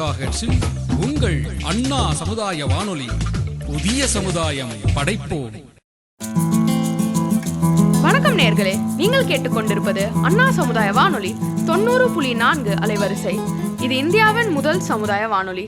MHz உங்கள் அண்ணா சமுதாய வானொலி. புதிய சமுதாயம் படைப்போம். வணக்கம் நேயர்களே, நீங்கள் கேட்டுக்கொண்டிருப்பது அண்ணா சமுதாய வானொலி 90.4 அலைவரிசை. இது இந்தியாவின் முதல் சமுதாய வானொலி.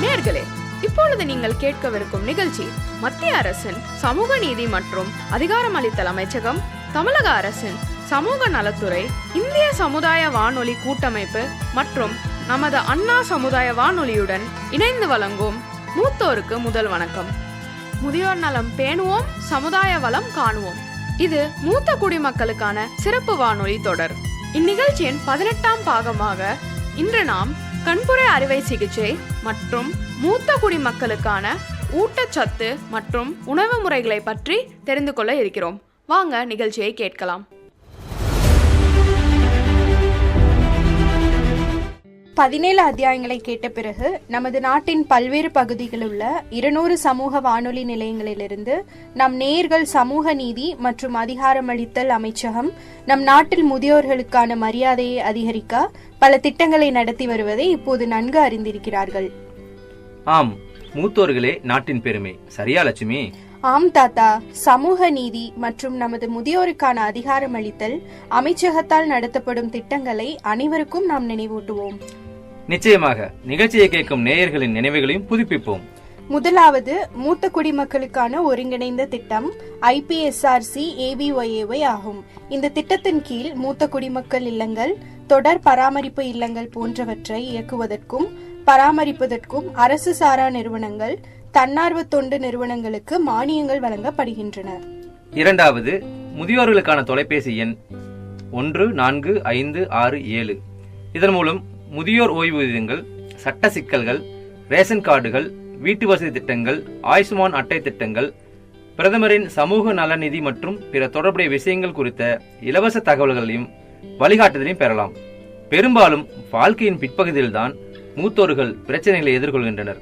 நேயர்களே, இப்பொழுது நீங்கள் கேட்கவிருக்கும் நிகழ்ச்சி மத்திய அரசின் சமூக நீதி மற்றும் அதிகாரமளித்தல் அமைச்சகம், தமிழக அரசின் சமூக நலத்துறை, இந்திய சமுதாய வானொலி கூட்டமைப்பு மற்றும் நமது அண்ணா சமுதாய வானொலியுடன் இணைந்து வழங்கும் மூத்தோருக்கு முதல் வணக்கம். முதியோர் நலம் பேணுவோம், சமுதாய வளம் காணுவோம். இது மூத்த குடிமக்களுக்கான சிறப்பு வானொலி தொடர். இந்நிகழ்ச்சியின் 18ஆம் பாகமாக இன்று நாம் கண்புரை அறுவை சிகிச்சை மற்றும் மூத்த குடிமக்களுக்கான ஊட்டச்சத்து மற்றும் உணவு முறைகளை பற்றி தெரிந்து கொள்ள இருக்கிறோம். வாங்க நிகழ்ச்சியை கேட்கலாம். 17 அத்தியாயங்களை கேட்ட பிறகு நமது நாட்டின் பல்வேறு பகுதிகளில் உள்ள 200 சமூக வானொலி நிலையங்களிலிருந்து நம் நேயர்கள் சமூக நீதி மற்றும் அதிகாரமளித்தல் அமைச்சகம் நம் நாட்டில் முதியோர்களுக்கான மரியாதையை அதிகரிக்க பல திட்டங்களை நடத்தி வருவதை இப்போது நன்கு அறிந்திருக்கிறார்கள். ஆம், மூத்தோர்களே நாட்டின் பெருமை. சரியா லட்சுமி? ஆம் தாத்தா, சமூக நீதி மற்றும் நமது முதியோருக்கான அதிகாரமளித்தல் அமைச்சகத்தால் நடத்தப்படும் திட்டங்களை அனைவருக்கும் நாம் நினைவூட்டுவோம். நிச்சயமாக நிகழ்ச்சியை கேட்கும் நேயர்களின் நினைவுகளையும் புதுப்பிப்போம். முதலாவது மூத்த குடிமக்களுக்கான ஒருங்கிணைந்த திட்டம் IPSRC ABYAY ஆகும். இந்த திட்டத்தின் கீழ் மூத்த குடிமக்கள் இல்லங்கள், தொடர் பராமரிப்பு இல்லங்கள் போன்றவற்றை இயக்குவதற்கும் பராமரிப்பதற்கும் அரசு சாரா நிறுவனங்கள், தன்னார்வ தொண்டு நிறுவனங்களுக்கு மானியங்கள் வழங்கப்படுகின்றன. இரண்டாவது, முதியோர்களுக்கான தொலைபேசி எண் 14567. இதன் மூலம் முதியோர் ஓய்வூதியங்கள், சட்ட சிக்கல்கள், ரேஷன் கார்டுகள், வீட்டு வசதி திட்டங்கள், ஆயுஷ்மான் அட்டை திட்டங்கள், பிரதமரின் சமூக நலநிதி மற்றும் பிற தொடர்புடைய விஷயங்கள் குறித்த இலவச தகவல்களையும் வழிகாட்டுதலையும் பெறலாம். பெரும்பாலும் வாழ்க்கையின் பிற்பகுதியில்தான் மூத்தோர்கள் பிரச்சனைகளை எதிர்கொள்கின்றனர்.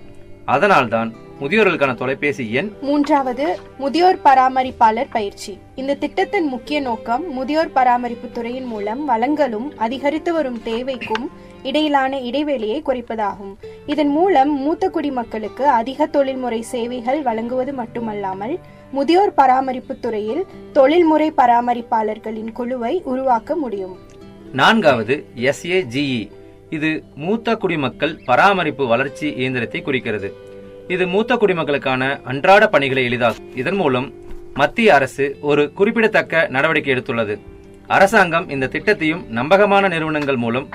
அதனால்தான் முதியோர்களுக்கான தொலைபேசி எண். மூன்றாவது, முதியோர் பராமரிப்பாளர் பயிற்சி. இந்த திட்டத்தின் முக்கிய நோக்கம் முதியோர் பராமரிப்பு துறையின் மூலம் வளங்களும் அதிகரித்து வரும் தேவைக்கும் இடையிலான இடைவெளியை குறைப்பதாகும். இதன் மூலம் மூத்த குடிமக்களுக்கு அதிக தொழில்முறை சேவைகள் வழங்குவது மட்டுமல்லாமல் முதியோர் பராமரிப்பு துறையில் தொழில்முறை பராமரிப்பாளர்களின் குழுவை உருவாக்க முடியும். நான்காவது, SAGE. இது மூத்த குடிமக்கள் பராமரிப்பு வளர்ச்சி இயந்திரத்தை குறிக்கிறது. இது மூத்த குடிமக்களுக்கான அன்றாட பணிகளை எளிதாகும். இதன் மூலம் மத்திய அரசு ஒரு குறிப்பிடத்தக்க நடவடிக்கை எடுத்துள்ளது. அரசாங்கம் இந்த திட்டத்தையும் நம்பகமான நிறுவனங்கள் மூலம்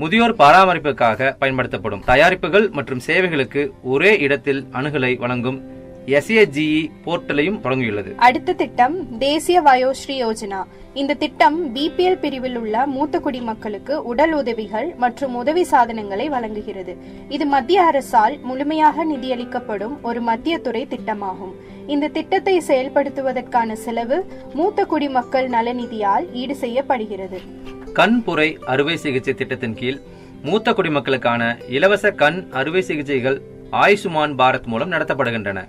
முதியோர் பராமரிப்புக்காக பயன்படுத்தப்படும் தயாரிப்புகள் மற்றும் சேவைகளுக்கு ஒரே இடத்தில் அணுகலை வழங்கும் SAGE போர்ட்டலையும் தொடங்கியுள்ளது. அடுத்த திட்டம் தேசிய வயோஸ்ரீ யோஜனா. இந்த திட்டம் BPL பிரிவில் உள்ள மூத்த குடிமக்களுக்கு உடல் உதவிகள் மற்றும் உதவி சாதனங்களை வழங்குகிறது. இது மத்திய அரசால் முழுமையாக நிதியளிக்கப்படும் ஒரு மத்திய துறை திட்டமாகும். இந்த திட்டத்தை செயல்படுத்துவதற்கான செலவு மூத்த குடிமக்கள் நலநிதியால் ஈடு செய்யப்படுகிறது. கண்புரை அறுவை சிகிச்சை திட்டத்தின் கீழ் மூத்த குடிமக்களுக்கான இலவச கண் அறுவை சிகிச்சைகள் ஆயுஷ்மான் பாரத் மூலம் நடத்தப்படுகின்றன.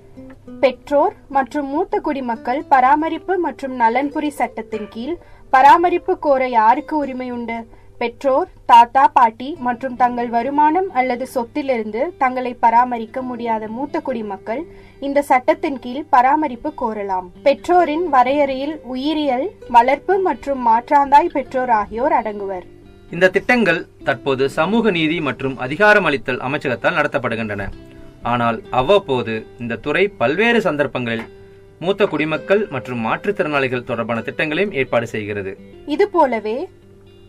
பெற்றோர் மற்றும் மூத்த குடிமக்கள் பராமரிப்பு மற்றும் நலன்புரி சட்டத்தின் கீழ் பராமரிப்பு கோர யாருக்கு உரிமை உண்டு? பெற்றோர், தாத்தா, பாட்டி மற்றும் தங்கள் வருமானம் அல்லது சொத்திலிருந்து தங்களை பராமரிக்க முடியாத மூத்த குடிமக்கள் இந்த சட்டத்தின் கீழ் பராமரிப்பு கோரலாம். பெற்றோரின் வரையறையில் உயிரியல், வளர்ப்பு மற்றும் மாற்றாந்தாய் பெற்றோர் ஆகியோர் அடங்குவர். இந்த திட்டங்கள் தற்போது சமூக நீதி மற்றும் அதிகாரமளித்தல் அமைச்சகத்தால் நடத்தப்படுகின்றன. ஆனால் அவ்வப்போது இந்த துறை பல்வேறு சந்தர்ப்பங்களில் மூத்த குடிமக்கள் மற்றும் மாற்றுத்திறனாளிகள் தொடர்பான திட்டங்களையும் ஏற்பாடு செய்கிறது. இது போலவே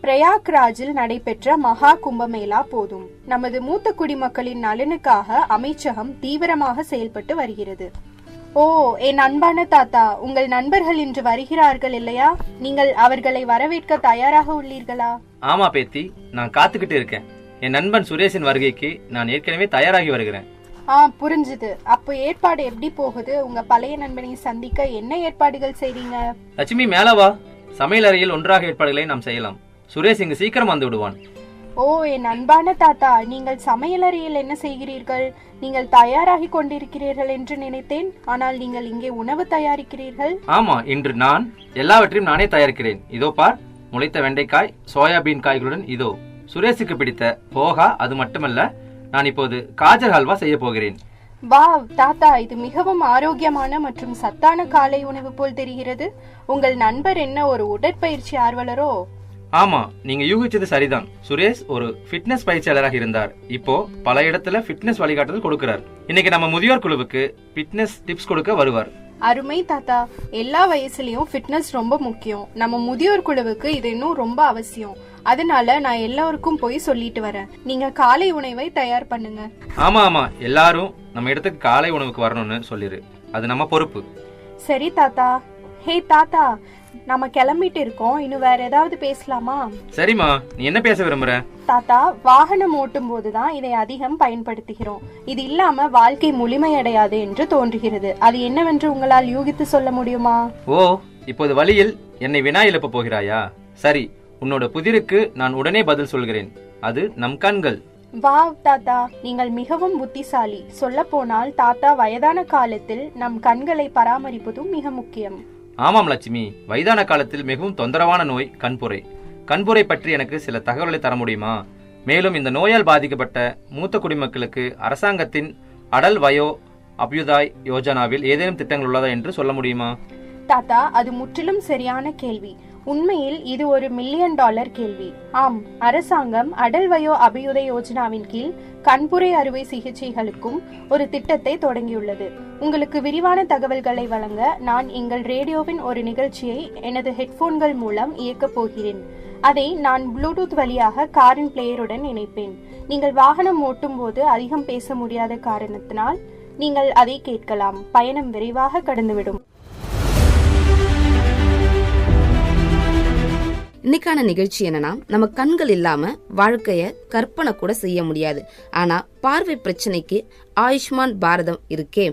பிரயாக்ராஜில் நடைபெற்ற மகா கும்பமேளா போதும் நமது மூத்த குடிமக்களின் நலனுக்காக அமைச்சகம் தீவிரமாக செயல்பட்டு வருகிறது. ஓ, என் அன்பான தாத்தா, உங்கள் நண்பர்கள் இன்று வருகிறார்கள் இல்லையா? நீங்கள் அவர்களை வரவேற்க தயாராக உள்ளீர்களா? ஆமா பேத்தி, நான் காத்துக்கிட்டு இருக்கேன். என் நண்பன் சுரேஷின் வருகைக்கு நான் ஏற்கனவே தயாராகி வருகிறேன். புரிஞ்சுது. அப்போ ஏற்பாடு எப்படி போகுது? உங்க பழைய நண்பனை சந்திக்க என்ன ஏற்பாடுகள் செய்றீங்க? லட்சுமி, மேலவா. சமையல் அறையில் ஒன்றாக ஏற்பாடுகளை நாம் செய்யலாம். சுரேஷ் இங்கு சீக்கிரம் வந்து விடுவான். ஓ, என் அன்பான தாத்தா, நீங்கள் சமையலறையில் என்ன செய்கிறீர்கள்? நீங்கள் தயாராகி கொண்டிருக்கிறீர்கள் என்று நினைத்தேன். ஆனால் நீங்கள் இங்கே உணவு தயாரிக்கிறீர்கள். ஆமா, இன்று நான் எல்லாவற்றையும் நானே தயாரிக்கிறேன். இதோ பார், முளைத்த வெண்டைக்காய், சோயாபீன் காய்களுடன் இதோ சுரேஷுக்கு பிடித்த போகா, அது மட்டுமல்ல, நான் இப்போது காஜர் ஹல்வா செய்ய போகிறேன். வாவ் தாத்தா, இது மிகவும் ஆரோக்கியமான மற்றும் சத்தான காலை உணவு போல் தெரிகிறது. உங்கள் நண்பர் என்ன ஒரு உடற்பயிற்சி ஆர்வலரோ? ஆமா, நீங்க யூகிச்சது சரிதான். சுரேஷ் ஒரு ஃபிட்னஸ் பயிற்சியாளராக இருந்தார். இப்போ பல இடத்துல ஃபிட்னஸ் வழிகாட்டுதல் கொடுக்கிறார். இன்னைக்கு நம்ம முதியோர் குழுவுக்கு ஃபிட்னஸ் டிப்ஸ் கொடுக்க வருவார். அருமை தாத்தா, எல்லா வயசுலயும் ஃபிட்னஸ் ரொம்ப முக்கியம். நம்ம முதியோர் குழுவுக்கு இது இன்னும் ரொம்ப அவசியம். அதனால நான் எல்லாருக்கும் போய் சொல்லிட்டு வரேன். நீங்க காலை உணவை தயார் பண்ணுங்க. ஆமா, எல்லாரும் நம்ம இடத்துக்கு காலை உணவுக்கு வரணும்னு சொல்லிரு. அது நம்ம பொறுப்பு. சரி தாத்தா. ஹே தாத்தா, நம்ம கிளம்பிட்டு இருக்கோம். இன்னும் வேற ஏதாவது பேசலாமா? சரிம்மா, நீ என்ன பேச விரும்புற? தாத்தா, வாகனம் ஓட்டும் போதுதான் இதை அதிகம் பயன்படுத்துகிறோம். இது இல்லாம வாழ்க்கை முழுமையடையாது என்று தோன்றுகிறது. அது என்னவென்று உங்களால் யூகித்து சொல்ல முடியுமா? ஓ, இப்போது வழியில் என்னை வினா எழுப்ப போகிறாயா? சரி, உன்னோட புதிருக்கு நான் உடனே பதில் சொல்கிறேன். அது நம் கண்கள். வாவ் தாத்தா, நீங்கள் மிகவும் புத்திசாலி. சொல்ல போனால் தாத்தா, வயதான காலத்தில் நம் கண்களை பராமரிப்பதும் மிக முக்கியம். ஆமாம் லட்சுமி, வயதான காலத்தில் மிகவும் தொந்தரவான நோய் கண்புரை. கண்புரை பற்றி எனக்கு சில தகவல்களை தர முடியுமா? மேலும் இந்த நோயால் பாதிக்கப்பட்ட மூத்த குடிமக்களுக்கு அரசாங்கத்தின் அடல் வயோ அபியுதாய் யோஜனாவில் ஏதேனும் திட்டங்கள் உள்ளதா என்று சொல்ல முடியுமா? தாத்தா, அது முற்றிலும் சரியான கேள்வி. உண்மையில் இது ஒரு $1 மில்லியன் கேள்வி. ஆம், அரசாங்கம் அடல் வயோ அபியுதய யோஜனாவின் கீழ் கண்புரை அறுவை சிகிச்சைகளுக்கும் ஒரு திட்டத்தை தொடங்கியுள்ளது. உங்களுக்கு விரிவான தகவல்களை வழங்க நான் எங்கள் ரேடியோவின் ஒரு நிகழ்ச்சியை எனது ஹெட்போன்கள் மூலம் இயக்கப் போகிறேன். அதை நான் ப்ளூடூத் வழியாக காரின் பிளேயருடன் இணைப்பேன். நீங்கள் வாகனம் ஓட்டும் போது அதிகம் பேச முடியாத காரணத்தினால் நீங்கள் அதை கேட்கலாம். பயணம் விரைவாக கடந்துவிடும். இன்னைக்கான நிகழ்ச்சி என்னன்னா, நம்ம கண்கள் இல்லாம வாழ்க்கைய கற்பனை கூட செய்ய முடியாது. ஆனா பார்வை பிரச்சனைக்கு ஆயுஷ்மான் பாரதம் இருக்கே.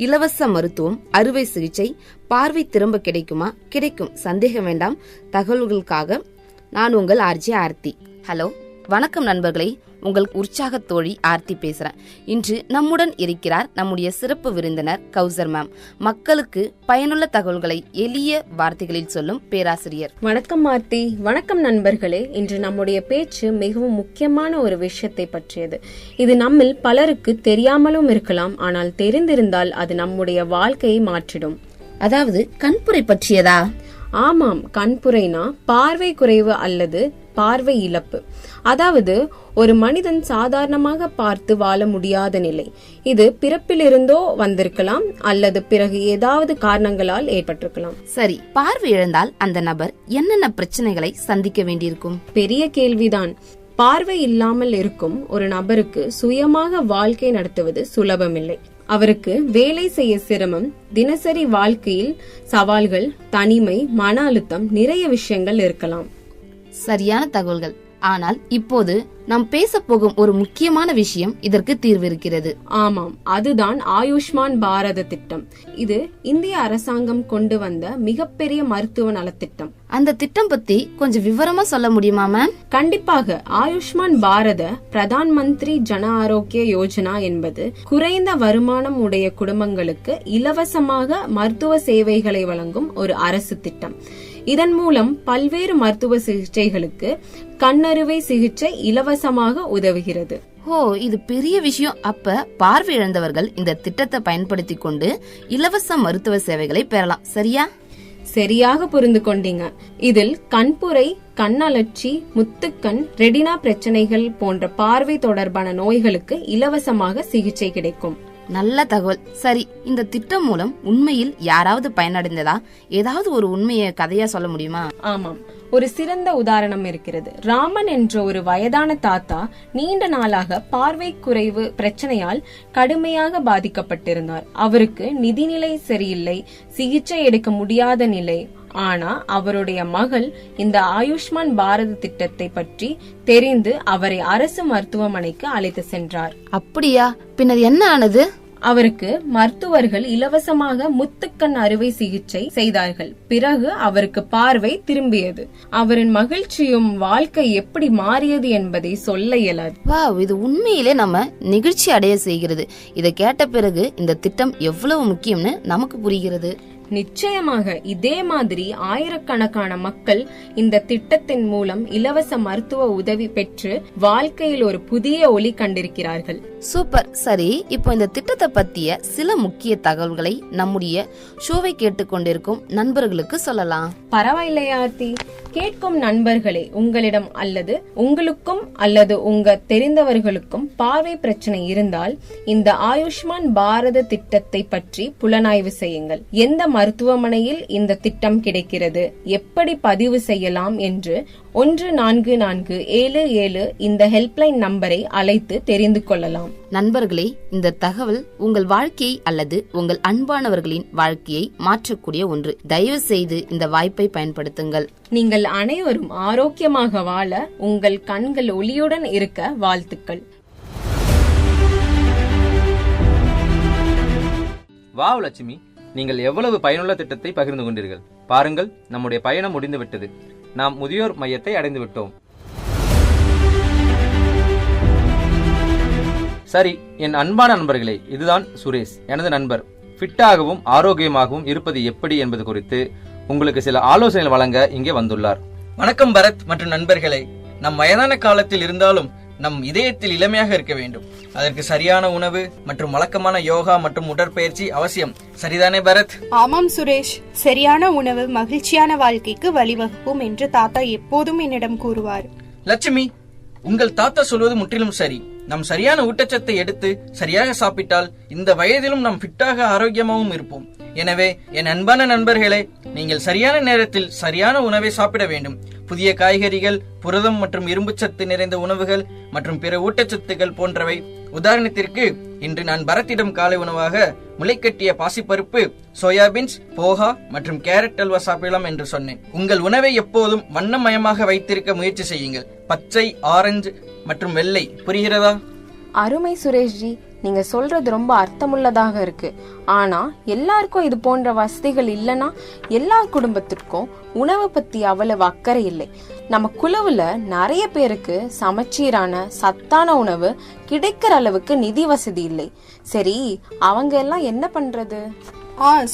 இலவச மருத்துவம், அறுவை சிகிச்சை, பார்வை திரும்ப கிடைக்குமா? கிடைக்கும், சந்தேகம் வேண்டாம். தகவல்களுக்காக நான் உங்கள் ஆர்ஜே ஆர்த்தி. ஹலோ, வணக்கம் நண்பர்களே. உங்கள் உற்சாக தோழி ஆர்த்தி பேசுறேன். இன்று நம்முடன் இருக்கிறார் நம்முடைய சிறப்பு விருந்தினர் கௌசர் மேம். மக்களுக்கு பயனுள்ள தகவல்களை எளிய வார்த்தைகளில் சொல்லும் பேராசிரியர். வணக்கம் ஆர்த்தி. வணக்கம் நண்பர்களே. இன்று நம்முடைய பேச்சு மிகவும் முக்கியமான ஒரு விஷயத்தை பற்றியது. இது நம்மில் பலருக்கு தெரியாமலும் இருக்கலாம், ஆனால் தெரிந்திருந்தால் அது நம்முடைய வாழ்க்கையை மாற்றிடும். அதாவது கண்புரை பற்றியதா? ஆமாம், கண்புரைனா பார்வை குறைவு அல்லது பார்வை இழப்பு. அதாவது ஒரு மனிதன் சாதாரணமாக பார்த்து வாழ முடியாத நிலை. இது பிறப்பிலிருந்தோ வந்திருக்கலாம் அல்லது பிறகு ஏதாவது காரணங்களால் ஏற்பட்டிருக்கலாம். சரி, பார்வை இழந்தால் அந்த நபர் என்னென்ன பிரச்சனைகளை சந்திக்க வேண்டியிருக்கும்? பெரிய கேள்விதான். பார்வை இல்லாமல் இருக்கும் ஒரு நபருக்கு சுயமாக வாழ்க்கை நடத்துவது சுலபமில்லை. அவருக்கு வேலை செய்ய சிரமம், தினசரி வாழ்க்கையில் சவால்கள், தனிமை, மன அழுத்தம், நிறைய விஷயங்கள் இருக்கலாம். சரியான தகவல்கள். ஆனால் இப்போது நாம் பேச போகும் ஒரு முக்கியமான விஷயம், இதற்கு தீர்வு இருக்கிறது. ஆமாம், அதுதான் ஆயுஷ்மான் பாரத திட்டம். இது இந்திய அரசாங்கம் கொண்டு வந்த மிகப்பெரிய மருத்துவ நலத்திட்டம். அந்த திட்டம் பத்தி கொஞ்சம் விவரமா சொல்ல முடியுமா மேம்? கண்டிப்பாக. ஆயுஷ்மான் பாரத பிரதான் மந்திரி ஜன ஆரோக்கிய யோஜனா என்பது குறைந்த வருமானம் உடைய குடும்பங்களுக்கு இலவசமாக மருத்துவ சேவைகளை வழங்கும் ஒரு அரசு திட்டம். இதன் மூலம் பல்வேறு மருத்துவ சிகிச்சைகளுக்கு கண்ணறுவை சிகிச்சை இலவசமாக உதவுகிறது. ஓ, இது பெரிய விஷயம். அப்ப பார்வை இழந்தவர்கள் இந்த திட்டத்தை பயன்படுத்தி கொண்டு இலவச மருத்துவ சேவைகளை பெறலாம், சரியா? சரியாக புரிந்து கொண்டீங்க. இதில் கண்புரை, கண்ணலர்ச்சி, முத்துக்கண், ரெடினா பிரச்சனைகள் போன்ற பார்வை தொடர்பான நோய்களுக்கு இலவசமாக சிகிச்சை கிடைக்கும். நல்ல தகவல். சரி, இந்த திட்டம் மூலம் உண்மையில் யாராவது பயனடைந்ததா? ஏதாவது ஒரு உண்மையை கதையா சொல்ல முடியுமா? ஆமாம், ஒரு சிறந்த உதாரணம் இருக்கிறது. ராமன் என்ற ஒரு வயதான தாத்தா நீண்ட நாளாக பார்வை குறைவு பிரச்சனையால் கடுமையாக பாதிக்கப்பட்டிருந்தார். அவருக்கு நிதிநிலை சரியில்லை, சிகிச்சை எடுக்க முடியாத நிலை. ஆனா அவருடைய மகள் இந்த ஆயுஷ்மான் பாரத திட்டத்தை பற்றி தெரிந்து அவரை அரசு மருத்துவமனைக்கு அழைத்து சென்றார். அப்படியா? பின்னர் என்ன ஆனது? அவருக்கு மருத்துவர்கள் இலவசமாக முத்துக்கண் அறுவை சிகிச்சை செய்தார்கள். பிறகு அவருக்கு பார்வை திரும்பியது. அவரின் மகிழ்ச்சியும் வாழ்க்கை எப்படி மாறியது என்பதை சொல்ல இயலாது. வாவ், இது உண்மையிலே நம்ம நெகிழ்ச்சி அடைய செய்கிறது. இதை கேட்ட பிறகு இந்த திட்டம் எவ்வளவு முக்கியம்னு நமக்கு புரிகிறது. நிச்சயமாக இதே மாதிரி ஆயிரக்கணக்கான மக்கள் இந்த திட்டத்தின் மூலம் இலவச மருத்துவ உதவி பெற்று வாழ்க்கையில் ஒரு புதிய ஒளி கண்டிருக்கிறார்கள். சூப்பர். சரி, இப்போ இந்த திட்டத்தை பத்திய சில முக்கிய தகவல்களை நம்முடைய ஷோவை கேட்டுக்கொண்டிருக்கும் நண்பர்களுக்கு சொல்லலாம். பரவாயில்லையா ஆர்த்தி? கேட்கும் நண்பர்களே, உங்களிடம் அல்லது உங்களுக்கும் அல்லது உங்க தெரிந்தவர்களுக்கும் பார்வை பிரச்சனை இருந்தால் இந்த ஆயுஷ்மான் பாரத திட்டத்தை பற்றி புலனாய்வு செய்யுங்கள். எந்த மருத்துவமனையில் இந்த திட்டம் கிடைக்கிறது, எப்படி பதிவு செய்யலாம் என்று 1447 இந்த ஹெல்ப்லைன் நம்பரை அழைத்து தெரிந்து கொள்ளலாம். நண்பர்களே, இந்த தகவல் உங்கள் வாழ்க்கையை அல்லது உங்கள் அன்பானவர்களின் வாழ்க்கையை மாற்றக்கூடிய ஒன்று. தயவு செய்து இந்த வாய்ப்பை பயன்படுத்துங்கள். நீங்கள் அனைவரும் ஆரோக்கியமாக வாழ உங்கள் கண்கள் ஒளியுடன் இருக்க வாழ்த்துக்கள். வாவ் லட்சுமி, நீங்கள் எவ்வளவு பயனுள்ள திட்டத்தை பகிர்ந்து கொண்டீர்கள். பாருங்கள், நம்முடைய பயணம் முடிந்துவிட்டது. நாம் முதியோர் மையத்தை அடைந்து விட்டோம். சரி, என் அன்பான நண்பர்களே, இதுதான் சுரேஷ், எனது நண்பர். ஃபிட்டாகவும் ஆரோக்கியமாகவும் இருப்பது எப்படி என்பது குறித்து உங்களுக்கு சில ஆலோசனைகள் வழங்க இங்கே வந்துள்ளார். வணக்கம் பரத் மற்றும் நண்பர்களே. நம் வயதான காலத்தில் இருந்தாலும் நம் இதயத்தில் இளமையாக இருக்க வேண்டும். அதற்கு சரியான உணவு மற்றும் வழக்கமான யோகா மற்றும் உடற்பயிற்சி அவசியம். சரிதானே பரத்? ஆமாம் சுரேஷ், சரியான உணவு மகிழ்ச்சியான வாழ்க்கைக்கு வழிவகுக்கும் என்று தாத்தா எப்போதும் என்னிடம் கூறுவார். லட்சுமி, உங்கள் தாத்தா சொல்வது முற்றிலும் சரி. நம் சரியான ஊட்டச்சத்தை எடுத்து சரியாக சாப்பிட்டால் இந்த வயதிலும் நாம் ஃபிட்டாக ஆரோக்கியமாகவும் இருப்போம். எனவே என் அன்பான நண்பர்களே, நீங்கள் சரியான நேரத்தில் சரியான உணவை சாப்பிட வேண்டும். புதிய காய்கறிகள், புரதம் மற்றும் இரும்புச்சத்து நிறைந்த உணவுகள் மற்றும் பிற ஊட்டச்சத்துக்கள் போன்றவை. உதாரணத்திற்கு, இன்று நான் பரத்திடம் காலை உணவாக முளைக்கட்டிய பாசிப்பருப்பு, சோயாபீன்ஸ், போஹா மற்றும் கேரட் அல்வா சாப்பிடலாம் என்று சொன்னேன். உங்கள் உணவை எப்போதும் வண்ணமயமாக வைத்திருக்க முயற்சி செய்யுங்கள். பச்சை, ஆரஞ்சு மற்றும் வெள்ளை. புரிகிறதா? அருமை சுரேஷ்ஜி, நீங்க சொல்றது ரொம்ப அர்த்தமுள்ளதாக இருக்கு. ஆனா எல்லாருக்கும் இது போன்ற வசதிகள் இல்லைன்னா எல்லா குடும்பத்திற்கும் உணவு பத்தி அவ்வளவு அக்கறை இல்லை. நம்ம குழுவுல நிறைய பேருக்கு சமச்சீரான சத்தான உணவு கிடைக்கிற அளவுக்கு நிதி வசதி இல்லை. சரி, அவங்க எல்லாம் என்ன பண்றது?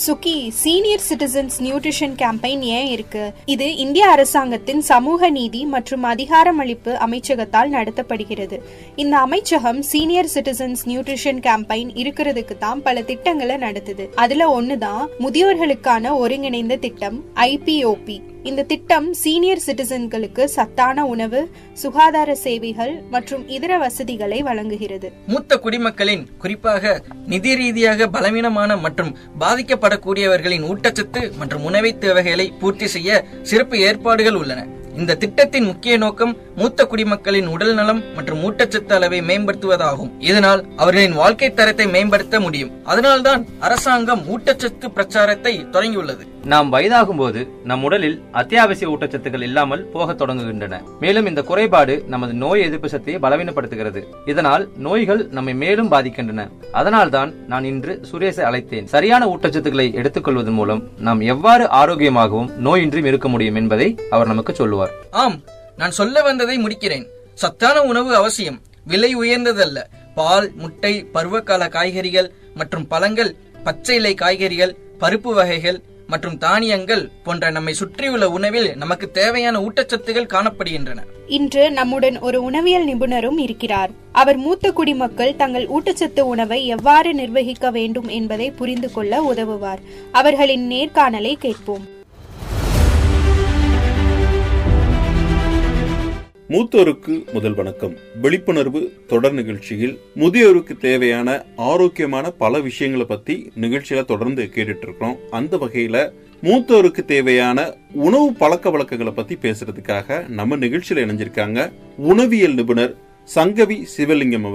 சுகி, சீனியர் சிட்டிசன்ஸ் நியூட்ரிஷன் கேம்பெயின் ஏன் இருக்கு? இது இந்திய அரசாங்கத்தின் சமூக நீதி மற்றும் அதிகாரமளிப்பு அமைச்சகத்தால் நடத்தப்படுகிறது. இந்த அமைச்சகம் சீனியர் சிட்டிசன்ஸ் நியூட்ரிஷன் கேம்பெயின் இருக்கிறதுக்கு தான் பல திட்டங்களை நடத்துது. அதுல ஒண்ணுதான் முதியோர்களுக்கான ஒருங்கிணைந்த திட்டம் IPOP. இந்த திட்டம் சீனியர் சிட்டிசன்களுக்கு சத்தான உணவு, சுகாதார சேவைகள் மற்றும் இதர வசதிகளை வழங்குகிறது. மூத்த குடிமக்களின், குறிப்பாக நிதி ரீதியாக பலவீனமான மற்றும் பாதிக்கப்படக்கூடியவர்களின் ஊட்டச்சத்து மற்றும் உணவை தேவைகளை பூர்த்தி செய்ய சிறப்பு ஏற்பாடுகள் உள்ளன. இந்த திட்டத்தின் முக்கிய நோக்கம் மூத்த குடிமக்களின் உடல் நலம் மற்றும் ஊட்டச்சத்து அளவை மேம்படுத்துவதாகும். இதனால் அவர்களின் வாழ்க்கை தரத்தை மேம்படுத்த முடியும். அதனால்தான் அரசாங்கம் ஊட்டச்சத்து பிரச்சாரத்தை தொடங்கியுள்ளது. நாம் வயதாகும் போது நம் உடலில் அத்தியாவசிய ஊட்டச்சத்துக்கள் இல்லாமல் போக தொடங்குகின்றன. மேலும் இந்த குறைபாடு நமது நோய் எதிர்ப்பு சக்தியை பலவீனப்படுத்துகிறது. இதனால் நோய்கள் நம்மை மேலும் பாதிக்கின்றன. அதனால்தான் நான் இன்று சுரேஷை அழைத்தேன். சரியான ஊட்டச்சத்துக்களை எடுத்துக்கொள்வதன் மூலம் நாம் எவ்வாறு ஆரோக்கியமாகவும் நோயின்றியும் இருக்க முடியும் என்பதை அவர் நமக்கு சொல்லுவார். ஆம், நான் சொல்ல வந்ததை முடிக்கிறேன். சத்தான உணவு அவசியம், விலை உயர்ந்ததல்ல. பால், முட்டை, பருவகால காய்கறிகள் மற்றும் பழங்கள், பச்சை இலை காய்கறிகள், பருப்பு வகைகள் மற்றும் தானியங்கள் போன்ற நம்மை சுற்றியுள்ள உணவில் நமக்கு தேவையான ஊட்டச்சத்துகள் காணப்படுகின்றன. இன்று நம்முடன் ஒரு உணவியல் நிபுணரும் இருக்கிறார். அவர் மூத்த குடிமக்கள் தங்கள் ஊட்டச்சத்து உணவை எவ்வாறு நிர்வகிக்க வேண்டும் என்பதை புரிந்து கொள்ள உதவுவார். அவர்களின் நேர்காணலை கேட்போம். மூத்தோருக்கு முதல் வணக்கம். விழிப்புணர்வு தொடர் நிகழ்ச்சியில் முதியோருக்கு தேவையான ஆரோக்கியமான பல விஷயங்களை பத்தி நிகழ்ச்சியில தொடர்ந்து கேட்டுட்டு இருக்கோம். அந்த வகையில மூத்தோருக்கு தேவையான உணவு பழக்க வழக்கங்களை பத்தி பேசுறதுக்காக நம்ம நிகழ்ச்சியில இணைஞ்சிருக்காங்க உணவியல் நிபுணர் சங்கவி சிவலிங்கம்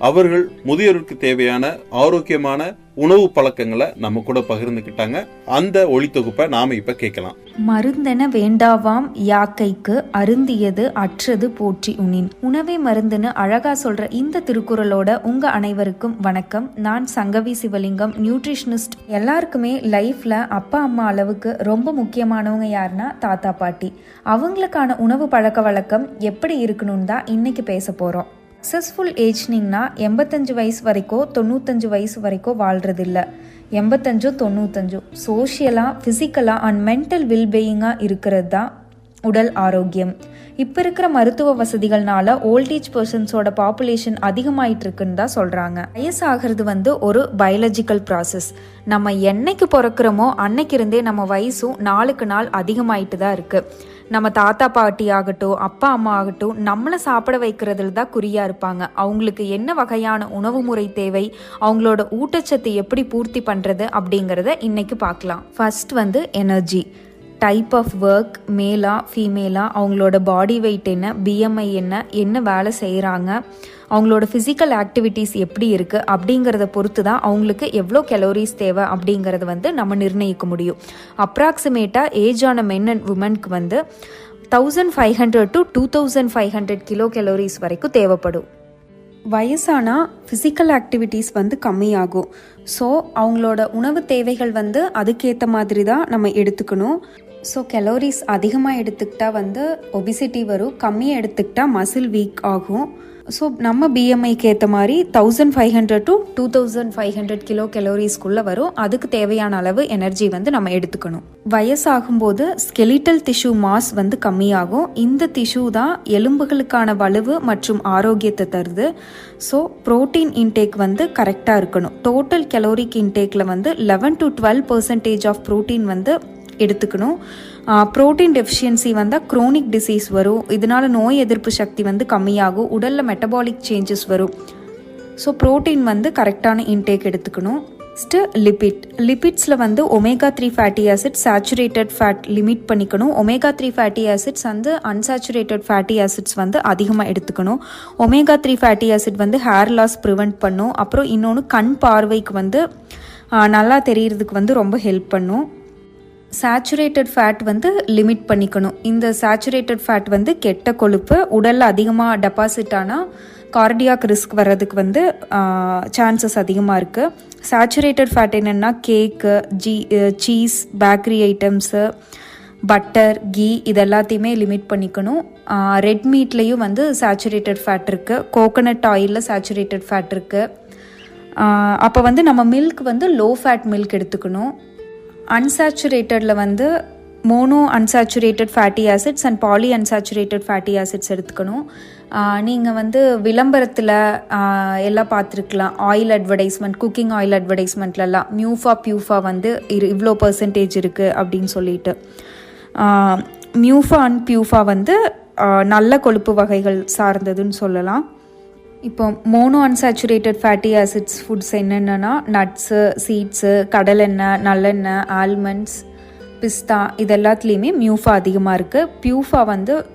அவர்கள் முதியோருக்கு தேவையான ஆரோக்கியமான உணவு பழக்கங்களை நம்ம கூட பகிர்ந்துக்கிட்டாங்க. அந்த ஒளித்தொகுப்பை நாம இப்ப கேட்கலாம். மருந்தென வேண்டாவாம் யாக்கைக்கு அருந்தியது அற்றது போற்றி உணின். உணவே மருந்துன்னு அழகா சொல்ற இந்த திருக்குறளோட உங்க அனைவருக்கும் வணக்கம். நான் சங்கவி சிவலிங்கம், நியூட்ரிஷனிஸ்ட். எல்லாருக்குமே லைஃப்ல அப்பா அம்மா அளவுக்கு ரொம்ப முக்கியமானவங்க யாருன்னா தாத்தா பாட்டி. அவங்களுக்கான உணவு பழக்க வழக்கம் எப்படி இருக்கணும்னு தான் இன்னைக்கு பேச போறோம். சக்ஸஸ்ஃபுல் ஏஜ்னிங்னா 85 வயசு வரைக்கும் 95 வயசு வரைக்கும் வாழ்கிறதில்ல, 85 95 சோஷியலாக, ஃபிசிக்கலாக அண்ட் மென்டல் வெல்பீயிங்காக இருக்கிறது தான் உடல் ஆரோக்கியம். இப்போ இருக்கிற மருத்துவ வசதிகள்னால ஓல்டேஜ் பர்சன்ஸோட பாப்புலேஷன் அதிகமாயிட்டு இருக்குன்னு தான் சொல்கிறாங்க. வயசாகிறது ஒரு பயாலஜிக்கல் ப்ராசஸ். நம்ம என்னைக்கு பிறக்கிறோமோ அன்னைக்கு இருந்தே நம்ம வயசும் நாளுக்கு நாள் அதிகமாயிட்டு தான் இருக்குது. நம்ம தாத்தா பாட்டி ஆகட்டும், அப்பா அம்மா ஆகட்டும், நம்மளை சாப்பிட வைக்கிறதுல தான் குறியாக இருப்பாங்க. அவங்களுக்கு என்ன வகையான உணவு முறை தேவை, அவங்களோட ஊட்டச்சத்து எப்படி பூர்த்தி பண்ணுறது அப்படிங்கிறத இன்னைக்கு பார்க்கலாம். First energy, type of work, மேலா ஃபீமேலா, அவங்களோட பாடி வெயிட் என்ன, பிஎம்ஐ என்ன வேலை செய்கிறாங்க, அவங்களோட ஃபிசிக்கல் ஆக்டிவிட்டீஸ் எப்படி இருக்குது அப்படிங்கிறத பொறுத்து தான் அவங்களுக்கு எவ்வளோ கலோரிஸ் தேவை அப்படிங்கிறத நம்ம நிர்ணயிக்க முடியும். அப்ராக்சிமேட்டாக ஏஜ் ஆன மென் அண்ட் உமனுக்கு 1500 to 2500 கிலோ கலோரிஸ் வரைக்கும் தேவைப்படும். வயசானால் ஃபிசிக்கல் ஆக்டிவிட்டீஸ் கம்மியாகும். ஸோ அவங்களோட உணவு தேவைகள் அதுக்கேற்ற மாதிரி தான் நம்ம எடுத்துக்கணும். ஸோ கலோரிஸ் அதிகமாக எடுத்துக்கிட்டா ஒபிசிட்டி வரும், கம்மியாக எடுத்துக்கிட்டா மசில் வீக் ஆகும். ஸோ நம்ம பிஎம்ஐக்கு ஏற்ற மாதிரி 1500 to 2500 கிலோ கலோரிஸ்குள்ளே வரும். அதுக்கு தேவையான அளவு எனர்ஜி நம்ம எடுத்துக்கணும். வயசாகும்போது ஸ்கெலிட்டல் டிஷ்யூ மாஸ் கம்மியாகும். இந்த டிஷ்யூ தான் எலும்புகளுக்கான வலுவு மற்றும் ஆரோக்கியத்தை தருது. ஸோ ப்ரோட்டீன் இன்டேக் கரெக்டாக இருக்கணும். டோட்டல் கலோரிக் இன்டேக்கில் 11 to 12% ஆஃப் ப்ரோட்டீன் எடுத்துக்கணும். ப்ரோட்டீன் டெஃபிஷியன்சி க்ரோனிக் டிசீஸ் வரும். இதனால் நோய் எதிர்ப்பு சக்தி கம்மியாகும், உடலில் மெட்டபாலிக் சேஞ்சஸ் வரும். ஸோ ப்ரோட்டீன் கரெக்டான இன்டேக் எடுத்துக்கணும். நெக்ஸ்ட்டு லிபிட்ஸில் omega 3 fatty acid, saturated fat limit பண்ணிக்கணும். Omega 3 fatty acids unsaturated fatty acids அதிகமாக எடுத்துக்கணும். Omega 3 fatty acid hair loss prevent பண்ணும். அப்புறம் இன்னொன்று கண் பார்வைக்கு நல்லா தெரியறதுக்கு ரொம்ப ஹெல்ப் பண்ணும். சேச்சுரேட்டட் ஃபேட் லிமிட் பண்ணிக்கணும். இந்த சேச்சுரேட்டட் ஃபேட் கெட்ட கொழுப்பு உடலில் அதிகமாக டெபாசிட் ஆனால் கார்டியாக் ரிஸ்க் வர்றதுக்கு சான்சஸ் அதிகமாக இருக்குது. சேச்சுரேட்டட் ஃபேட் என்னென்னா cake, cheese, bakery items, butter, ghee இது எல்லாத்தையுமே லிமிட் பண்ணிக்கணும். ரெட் மீட்லேயும் சேச்சுரேட்டட் ஃபேட் இருக்குது. கோகோனட் ஆயிலில் சேச்சுரேட்டட் ஃபேட் இருக்குது. அப்போ நம்ம மில்க் லோ ஃபேட் மில்க் எடுத்துக்கணும். அன்சாச்சுரேட்டடில் mono unsaturated fatty acids and poly unsaturated fatty acids எடுத்துக்கணும். நீங்கள் விளம்பரத்தில் எல்லாம் பார்த்துருக்கலாம், ஆயில் அட்வர்டைஸ்மெண்ட், குக்கிங் ஆயில் அட்வர்டைஸ்மெண்ட்லலாம் பியூஃபா இவ்வளோ பர்சன்டேஜ் இருக்குது அப்படின்னு சொல்லிட்டு. மியூஃபா அண்ட் பியூஃபா நல்ல கொழுப்பு வகைகள் சார்ந்ததுன்னு சொல்லலாம். இப்போ mono unsaturated fatty acids foods என்னென்னா நட்ஸு, சீட்ஸு, கடலெண்ணெய், நல்லெண்ணெய், ஆல்மண்ட்ஸ், பிஸ்தா இது எல்லாத்துலேயுமே மியூஃபா அதிகமாக இருக்குது. PUFA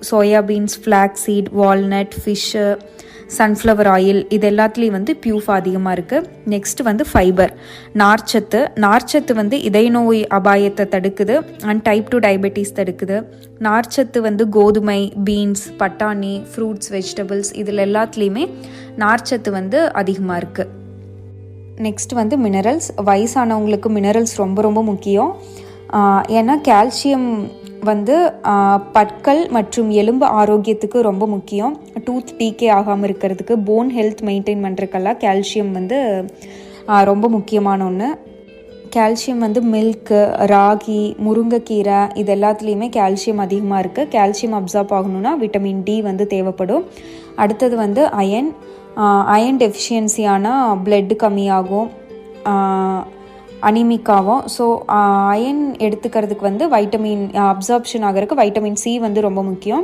soybeans, flax seed, walnut, fish, sunflower oil இது எல்லாத்துலேயும் பியூஃபா அதிகமாக இருக்குது. நெக்ஸ்ட் ஃபைபர், நார்ச்சத்து இதய நோய் அபாயத்தை தடுக்குது அண்ட் டைப் 2 டயபெட்டிஸ் தடுக்குது. நார்ச்சத்து கோதுமை, பீன்ஸ், பட்டாணி, ஃப்ரூட்ஸ், வெஜிடபிள்ஸ் இதில் எல்லாத்துலேயுமே நார்ச்சத்து அதிகமாக இருக்குது. Next minerals. வயசானவங்களுக்கு மினரல்ஸ் ரொம்ப ரொம்ப முக்கியம். ஏன்னா கால்சியம் பற்கள் மற்றும் எலும்பு ஆரோக்கியத்துக்கு ரொம்ப முக்கியம். டூத் டீகே ஆகாமல் இருக்கிறதுக்கு, போன் ஹெல்த் மெயின்டைன் பண்ணுறதுக்கெல்லாம் கால்சியம் ரொம்ப முக்கியமான ஒன்று. கால்சியம் மில்க்கு, ராகி, முருங்கைக்கீரை இது எல்லாத்துலேயுமே கால்சியம் அதிகமாக இருக்குது. கால்சியம் அப்சார்ப் ஆகணும்னா விட்டமின் டி தேவைப்படும். அடுத்தது அயன் டெஃபிஷியன்சியான பிளட் கம்மியாகும், அனிமிக்காவும். ஸோ அயன் எடுத்துக்கிறதுக்கு வைட்டமின் அப்சார்ப்ஷன் ஆகிறதுக்கு வைட்டமின் சி ரொம்ப முக்கியம்.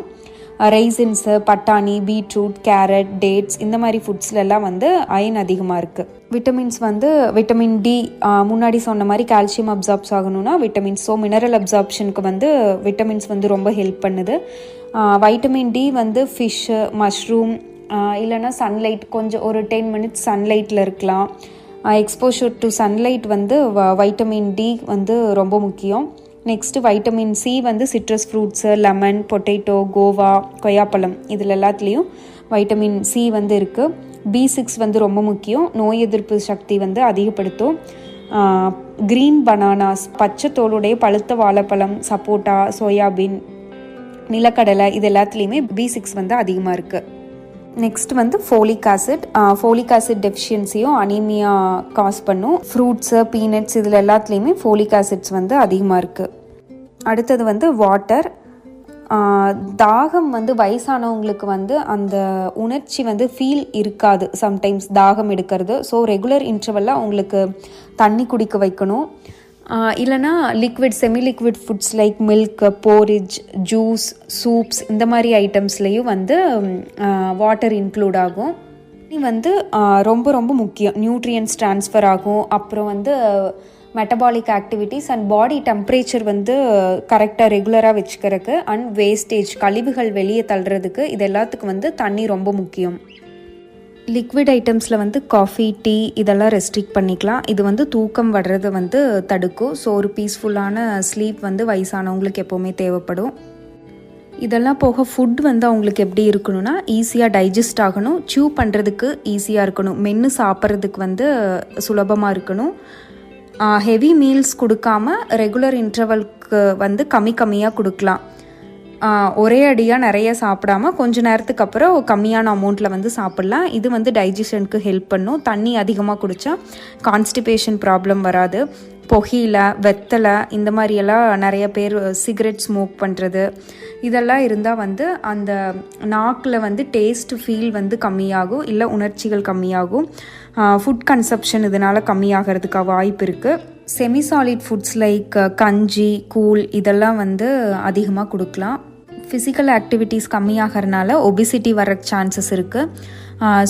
ரைசின்ஸு, பட்டாணி, பீட்ரூட், கேரட், டேட்ஸ் இந்த மாதிரி ஃபுட்ஸ்லலாம் அயன் அதிகமாக இருக்குது. விட்டமின்ஸ் விட்டமின் டி முன்னாடி சொன்ன மாதிரி கால்சியம் அப்சார்ப்ஸ் ஆகணும்னா விட்டமின்ஸ். ஸோ மினரல் அப்சார்ப்ஷனுக்கு விட்டமின்ஸ் ரொம்ப ஹெல்ப் பண்ணுது. வைட்டமின் டி ஃபிஷ்ஷு, மஷ்ரூம் இல்லைன்னா சன்லைட், கொஞ்சம் ஒரு 10 minutes சன்லைட்டில் இருக்கலாம். Exposure to sunlight vitamin D ரொம்ப முக்கியம். Next vitamin C citrus fruits, lemon, potato, guava, கொய்யாப்பழம் இதில் எல்லாத்துலேயும் வைட்டமின் சி இருக்குது. B6 ரொம்ப முக்கியம், நோய் எதிர்ப்பு சக்தி அதிகப்படுத்தும். க்ரீன் பனானாஸ், பச்சை தோலுடைய பழுத்த வாழைப்பழம், சப்போட்டா, சோயாபீன், நிலக்கடலை இது எல்லாத்துலேயுமே B6 அதிகமாக இருக்குது. நெக்ஸ்ட் வந்து ஃபோலிக் ஆசிட் டெஃபிஷியன்சியும் அனீமியா காஸ் பண்ணும். ஃப்ரூட்ஸு, பீனட்ஸ் இதில் எல்லாத்துலேயுமே ஃபோலிக் ஆசிட்ஸ் வந்து அதிகமாக இருக்குது. அடுத்தது வந்து வாட்டர். தாகம் வந்து வயசானவங்களுக்கு வந்து அந்த உணர்ச்சி வந்து ஃபீல் இருக்காது, சம்டைம்ஸ் தாகம் எடுக்கிறது. ஸோ ரெகுலர் இன்டர்வலில் அவங்களுக்கு தண்ணி குடிக்க வைக்கணும். இல்லைனா semi liquid foods like milk, போரிஜ், juice, soups இந்த மாதிரி ஐட்டம்ஸ்லேயும் வந்து வாட்டர் இன்க்ளூட் ஆகும். இது வந்து ரொம்ப ரொம்ப முக்கியம். நியூட்ரியன்ஸ் ட்ரான்ஸ்ஃபர் ஆகும். அப்புறம் வந்து metabolic activities and body temperature வந்து கரெக்டாக ரெகுலராக வச்சுக்கிறதுக்கு அண்ட் வேஸ்டேஜ் கழிவுகள் வெளியே தள்ளுறதுக்கு இது எல்லாத்துக்கும் வந்து தண்ணி ரொம்ப முக்கியம். லிக்விட் ஐட்டம்ஸில் வந்து காஃபி, டீ இதெல்லாம் ரெஸ்ட்ரிக்ட் பண்ணிக்கலாம். இது வந்து தூக்கம் வர்றதை வந்து தடுக்கும். ஸோ ஒரு பீஸ்ஃபுல்லான ஸ்லீப் வந்து வயசானவங்களுக்கு எப்போவுமே தேவைப்படும். இதெல்லாம் போக ஃபுட் வந்து அவங்களுக்கு எப்படி இருக்கணும்னா ஈஸியாக டைஜஸ்ட் ஆகணும், சூ பண்ணுறதுக்கு ஈஸியாக இருக்கணும், மென்று சாப்பிட்றதுக்கு வந்து சுலபமாக இருக்கணும். ஹெவி மீல்ஸ் கொடுக்காம ரெகுலர் இன்டர்வல்க்கு வந்து கம்மியாக கொடுக்கலாம். ஒரே அடியாக நிறைய சாப்பிடாம கொஞ்ச நேரத்துக்கு அப்புறம் கம்மியான அமௌண்ட்டில் வந்து சாப்பிட்லாம். இது வந்து டைஜஷனுக்கு ஹெல்ப் பண்ணும். தண்ணி அதிகமாக குடித்தா கான்ஸ்டிபேஷன் ப்ராப்ளம் வராது. புகையில, வெத்தலை இந்த மாதிரியெல்லாம் நிறைய பேர் சிகரெட் ஸ்மோக் பண்ணுறது இதெல்லாம் இருந்தால் வந்து அந்த நாக்கில் வந்து டேஸ்ட் ஃபீல் வந்து கம்மியாகும், இல்லை உணர்ச்சிகள் கம்மியாகும். ஃபுட் கன்சப்ஷன் இதனால் கம்மியாகிறதுக்கு வாய்ப்பு இருக்குது. செமி சாலிட் ஃபுட்ஸ் லைக் கஞ்சி, கூழ் இதெல்லாம் வந்து அதிகமாக கொடுக்கலாம். ஃபிசிக்கல் ஆக்டிவிட்டீஸ் கம்மியாகிறதுனால ஒபிசிட்டி வர சான்சஸ் இருக்குது.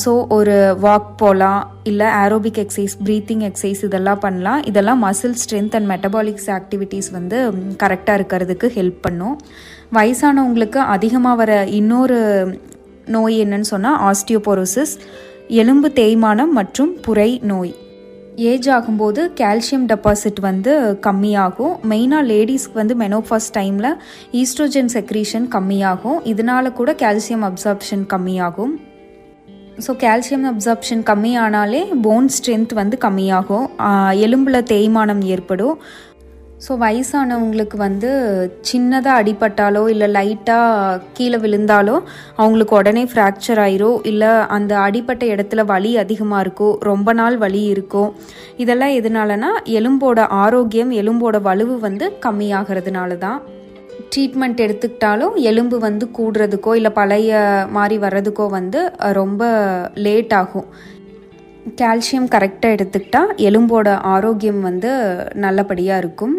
ஸோ ஒரு வாக் போகலாம், இல்லை ஏரோபிக் எக்ஸசைஸ், ப்ரீத்திங் எக்ஸசைஸ் இதெல்லாம் பண்ணலாம். இதெல்லாம் மசில் ஸ்ட்ரென்த் அண்ட் மெட்டபாலிக்ஸ் ஆக்டிவிட்டீஸ் வந்து கரெக்டாக இருக்கிறதுக்கு ஹெல்ப் பண்ணும். வயசானவங்களுக்கு அதிகமாக வர இன்னொரு நோய் என்னன்னு சொன்னால் ஆஸ்டியோபோரோசிஸ், எலும்பு தேய்மானம் மற்றும் புரை நோய். ஏஜ் ஆகும்போது கால்சியம் டெபாசிட் வந்து கம்மியாகும். மெயினாக லேடிஸ்க்கு வந்து மெனோபாஸ் டைமில் ஈஸ்ட்ரோஜன் செக்ரீஷன் கம்மியாகும். இதனால கூட கால்சியம் அப்சார்ப்ஷன் கம்மியாகும். ஸோ கால்சியம் அப்சார்ப்ஷன் கம்மியானாலே போன் ஸ்ட்ரென்த் வந்து கம்மியாகும், எலும்பில் தேய்மானம் ஏற்படும். ஸோ வயசானவங்களுக்கு வந்து சின்னதாக அடிபட்டாலோ இல்லை லைட்டாக கீழே விழுந்தாலோ அவங்களுக்கு உடனே ஃப்ராக்சர் ஆயிரும், இல்லை அந்த அடிபட்ட இடத்துல வலி அதிகமாக இருக்கும், ரொம்ப நாள் வலி இருக்கும். இதெல்லாம் எதனாலனா எலும்போட ஆரோக்கியம், எலும்போட வலுவு வந்து கம்மியாகிறதுனால தான். ட்ரீட்மெண்ட் எடுத்துக்கிட்டாலும் எலும்பு வந்து கூடுறதுக்கோ இல்லை பழைய மாதிரி வர்றதுக்கோ வந்து ரொம்ப லேட் ஆகும். கால்சியம் கரெக்டாக எடுத்துக்கிட்டால் எலும்போட ஆரோக்கியம் வந்து நல்லபடியாக இருக்கும்.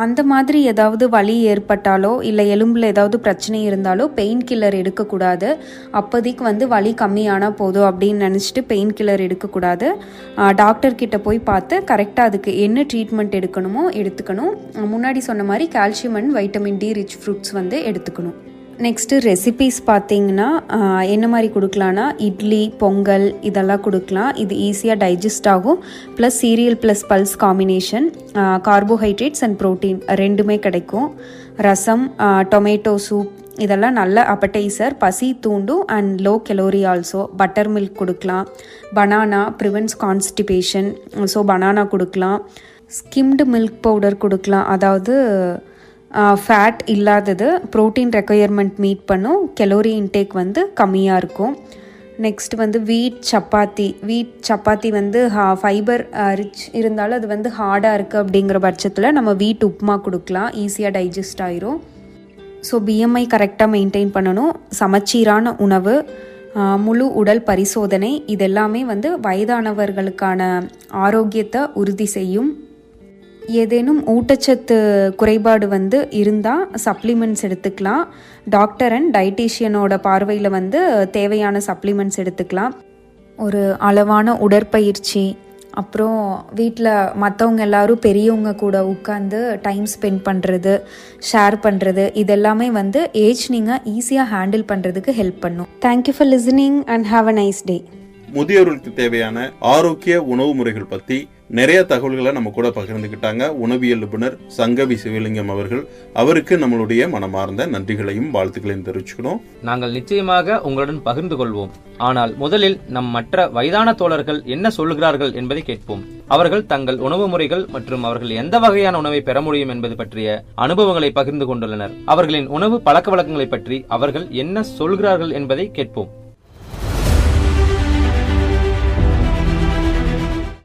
அந்த மாதிரி ஏதாவது வலி ஏற்பட்டாலோ இல்லை எலும்பில் ஏதாவது பிரச்சனை இருந்தாலோ பெயின் கில்லர் எடுக்கக்கூடாது. அப்போதைக்கு வந்து வலி கம்மியானால் போதும் அப்படின்னு நினச்சிட்டு பெயின் கில்லர் எடுக்கக்கூடாது. டாக்டர்கிட்ட போய் பார்த்து கரெக்டாக அதுக்கு என்ன ட்ரீட்மெண்ட் எடுக்கணுமோ எடுத்துக்கணும். முன்னாடி சொன்ன மாதிரி calcium and vitamin D rich fruits வந்து எடுத்துக்கணும். நெக்ஸ்ட்டு ரெசிபீஸ் பார்த்தீங்கன்னா என்ன மாதிரி கொடுக்கலான்னா இட்லி, பொங்கல் இதெல்லாம் கொடுக்கலாம். இது ஈஸியாக டைஜஸ்ட் ஆகும். Plus serial plus pulse combination, carbohydrates and protein ரெண்டுமே கிடைக்கும். ரசம், டொமேட்டோ சூப் இதெல்லாம் நல்ல அப்படைசர், பசி தூண்டும் and low calorie also. Butter milk கொடுக்கலாம். Banana prevents constipation, so banana கொடுக்கலாம். ஸ்கிம்டு மில்க் பவுடர் கொடுக்கலாம், அதாவது ஃபேட் இல்லாதது, ப்ரோட்டீன் ரெக்குயர்மெண்ட் மீட் பண்ணும், கலோரி இன்டேக் வந்து கம்மியாக இருக்கும். நெக்ஸ்ட் வந்து வீட் சப்பாத்தி வந்து ஃபைபர் ரிச் இருந்தாலும் அது வந்து ஹார்டாக இருக்குது அப்படிங்கிற பட்சத்தில் நம்ம வீட் உப்புமா கொடுக்கலாம், ஈஸியாக டைஜஸ்ட் ஆயிரும். ஸோ பிஎம்ஐ கரெக்டாக மெயின்டைன் பண்ணணும். சமச்சீரான உணவு, முழு உடல் பரிசோதனை இதெல்லாமே வந்து வயதானவர்களுக்கான ஆரோக்கியத்தை உறுதி செய்யும். ஏதேனும் ஊட்டச்சத்து குறைபாடு வந்து இருந்தால் சப்ளிமெண்ட்ஸ் எடுத்துக்கலாம். டாக்டர் அண்ட் டயட்டீஷியனோட பார்வையில் வந்து தேவையான சப்ளிமெண்ட்ஸ் எடுத்துக்கலாம். ஒரு அளவான உடற்பயிற்சி, அப்புறம் வீட்டில் மற்றவங்க எல்லாரும் பெரியவங்க கூட உட்காந்து டைம் ஸ்பெண்ட் பண்ணுறது, ஷேர் பண்ணுறது இதெல்லாமே வந்து ஏஜ் நீங்கள் ஈஸியாக ஹேண்டில் பண்ணுறதுக்கு ஹெல்ப் பண்ணும். Thank you for listening and have a nice day. முதியோர்களுக்கு தேவையான ஆரோக்கிய உணவு முறைகள் பற்றி நிறைய தகவல்களை நம்ம கூட பகிர்ந்துக்கிட்டாங்க உணவியல் நிபுணர் சங்கவி சிவலிங்கம் அவர்கள். அவருக்கு நம்மளுடைய மனமார்ந்த நன்றிகளையும் வாழ்த்துக்களையும் தெரிவிச்சுக்கணும். நாங்கள் நிச்சயமாக உங்களுடன் பகிர்ந்து கொள்வோம். ஆனால் முதலில் நம் மற்ற வயதான தோழர்கள் என்ன சொல்லுகிறார்கள் என்பதை கேட்போம். அவர்கள் தங்கள் உணவு முறைகள் மற்றும் அவர்கள் எந்த வகையான உணவை பெற முடியும் என்பது பற்றிய அனுபவங்களை பகிர்ந்து கொண்டுள்ளனர். அவர்களின் உணவு பழக்க வழக்கங்களை பற்றி அவர்கள் என்ன சொல்கிறார்கள் என்பதை கேட்போம்.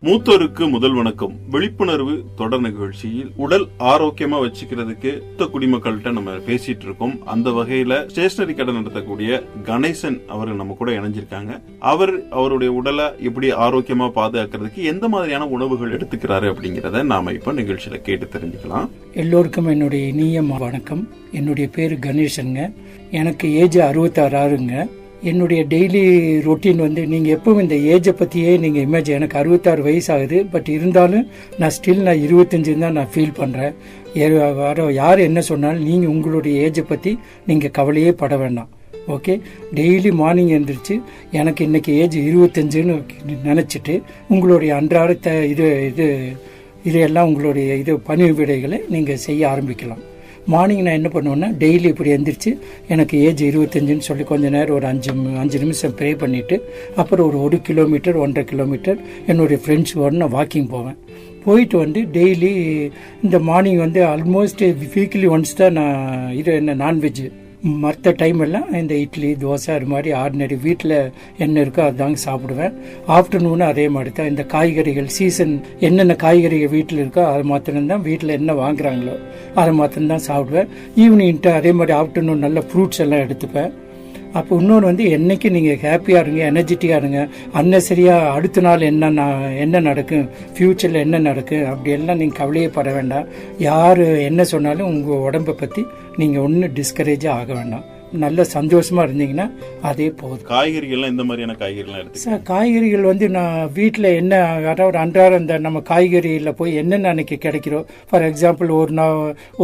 மூத்தோருக்கு முதல் வணக்கம் விழிப்புணர்வு தொடர் நிகழ்ச்சியில் உடல் ஆரோக்கியமா வச்சுக்கிறதுக்கு மூத்த குடிமக்கள்கிட்ட நம்ம பேசிட்டு இருக்கோம். அந்த வகையில ஸ்டேஷனரி கடை நடத்தக்கூடிய கணேசன் அவர்கள் நம்ம கூட இணைஞ்சிருக்காங்க. அவருடைய உடலை எப்படி ஆரோக்கியமா பாதுகாக்கிறதுக்கு எந்த மாதிரியான உணவுகள் எடுத்துக்கிறாரு அப்படிங்கறத நாம இப்ப நிகழ்ச்சியில கேட்டு தெரிஞ்சுக்கலாம். எல்லோருக்கும் என்னுடைய இனிய வணக்கம். என்னுடைய பேரு கணேசனுங்க. எனக்கு ஏஜ் 66 ஆகுங்க. என்னுடைய டெய்லி ரொட்டீன் வந்து நீங்கள் எப்பவும் இந்த ஏஜை பற்றியே நீங்கள் இமேஜ், எனக்கு 66 வயசு ஆகுது. பட் இருந்தாலும் நான் 25 தான் நான் ஃபீல் பண்ணுறேன். யார் என்ன சொன்னாலும் நீங்கள் உங்களுடைய ஏஜை பற்றி நீங்கள் கவலையே பட வேண்டாம். ஓகே, டெய்லி மார்னிங் எழுந்திரிச்சு எனக்கு இன்னைக்கு ஏஜ் 25ன்னு நினச்சிட்டு உங்களுடைய அன்றாட இதெல்லாம் உங்களுடைய பணி விடைகளை நீங்கள் செய்ய ஆரம்பிக்கலாம். மார்னிங் நான் என்ன பண்ணுவேன்னா, டெய்லி இப்படி எழுந்திரிச்சு எனக்கு ஏஜ் 25ன்னு சொல்லி கொஞ்ச நேரம் ஒரு 5 நிமிஷம் ப்ரே பண்ணிவிட்டு அப்புறம் ஒரு 1 கிலோமீட்டர் 1.5 கிலோமீட்டர் என்னுடைய ஃப்ரெண்ட்ஸோடு நான் வாக்கிங் போவேன். போயிட்டு வந்து டெய்லி இந்த மார்னிங் வந்து ஆல்மோஸ்ட் வீக்லி ஒன்ஸ் தான் நான் நான்வெஜ். மற்ற டைம் எல்லாம் இந்த இட்லி தோசை அது மாதிரி ஆர்டினரி வீட்டில் என்ன இருக்கோ அதுதாங்க சாப்பிடுவேன். ஆஃப்டர்நூனு அதே மாதிரி தான். இந்த காய்கறிகள் சீசன் என்னென்ன காய்கறிகள் வீட்டில் இருக்கோ அது மாத்திரம்தான், வீட்டில் என்ன வாங்குறாங்களோ அதை மாத்திரம்தான் சாப்பிடுவேன். ஈவினிங்ட்டு அதே மாதிரி ஆஃப்டர்நூன் நல்ல ஃப்ரூட்ஸ் எல்லாம் எடுத்துப்பேன். அப்போ இன்னொன்று வந்து என்னைக்கு நீங்கள் ஹாப்பியாக இருங்க, எனர்ஜெட்டிக்காக இருங்க. அன்னசரியாக அடுத்த நாள் என்ன நடக்கும், ஃப்யூச்சரில் என்ன நடக்கும் அப்படியெல்லாம் நீங்கள் கவலையே பட வேண்டாம். யார் என்ன சொன்னாலும் உங்கள் உடம்பை பற்றி நீங்கள் ஒன்றும் டிஸ்கரேஜாக ஆக வேண்டாம். நல்ல சந்தோஷமா இருந்தீங்கன்னா அதே போதும். காய்கறிகள்லாம் இந்த மாதிரியான காய்கறிலாம் எடுத்து சார், காய்கறிகள் வந்து நான் வீட்டில் என்ன அதாவது அன்றாடம் இந்த நம்ம காய்கறியில் போய் என்னென்ன அன்னைக்கு கிடைக்கிறோம். ஃபார் எக்ஸாம்பிள்